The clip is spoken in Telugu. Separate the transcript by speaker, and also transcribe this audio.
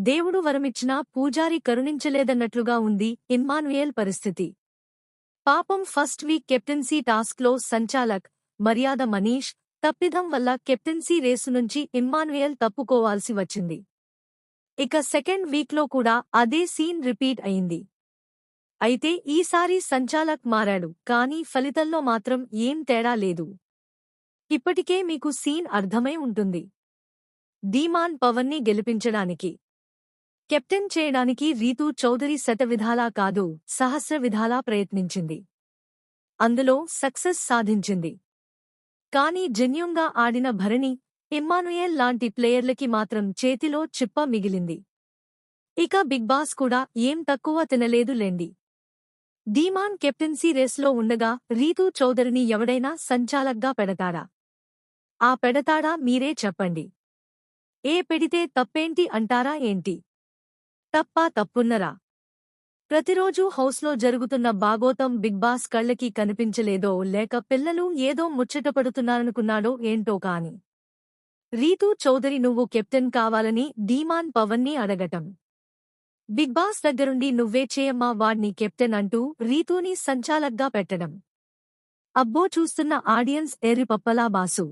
Speaker 1: దేవుడు వరమిచ్చినా పూజారి కరుణించలేదన్నట్లుగా ఉంది ఇమ్మాన్యుయేల్ పరిస్థితి. పాపం ఫస్ట్ వీక్ కెప్టెన్సీ టాస్క్లో సంచాలక్, మర్యాద మనీష్ తప్పిదం వల్ల కెప్టెన్సీ రేసు నుంచి ఇమ్మాన్యుయేల్ తప్పుకోవాల్సి వచ్చింది. ఇక సెకండ్ వీక్లో కూడా అదే సీన్ రిపీట్ అయింది. అయితే ఈసారి సంచాలక్ మారాడు, కానీ ఫలితంలో మాత్రం ఏం తేడా లేదు. ఇప్పటికే మీకు సీన్ అర్థమై ఉంటుంది. ధీమాన్ పవన్ని గెలిపించడానికి, కెప్టెన్ చేయడానికి రీతూ చౌదరి శతవిధాలా కాదు సహస్ర విధాలా ప్రయత్నించింది. అందులో సక్సెస్ సాధించింది. కానీ జెన్యూన్గా ఆడిన భరణి, ఇమ్మాన్యుయేల్ లాంటి ప్లేయర్లకి మాత్రం చేతిలో చిప్ప మిగిలింది. ఇక బిగ్ బాస్ కూడా ఏం తక్కువ తినలేదు లెండి. ధీమాన్ కెప్టెన్సీ రేస్లో ఉండగా రీతూ చౌదరిని ఎవడైనా సంచాలక్గా పెడతాడా? ఆ పెడతాడా మీరే చెప్పండి. పెడితే తప్పేంటి అంటారా ఏంటి? తప్పా తప్పున్నరా? ప్రతిరోజూ హౌస్లో జరుగుతున్న బాగోతం బిగ్ బాస్ కళ్ళకి కనిపించలేదో లేక పిల్లలు ఏదో ముచ్చటపడుతున్నారనుకున్నాడో ఏంటో కాని రీతూ చౌదరి నువ్వు కెప్టెన్ కావాలని ధీమాన్ పవన్ని అడగటం, బిగ్ బాస్ దగ్గరుండి నువ్వే చేయమ్మా వాడ్ని కెప్టెన్ అంటూ రీతూని సంచాలక్గా పెట్టడం, అబ్బో చూస్తున్న ఆడియన్స్ ఎర్రిపప్పలా బాసు.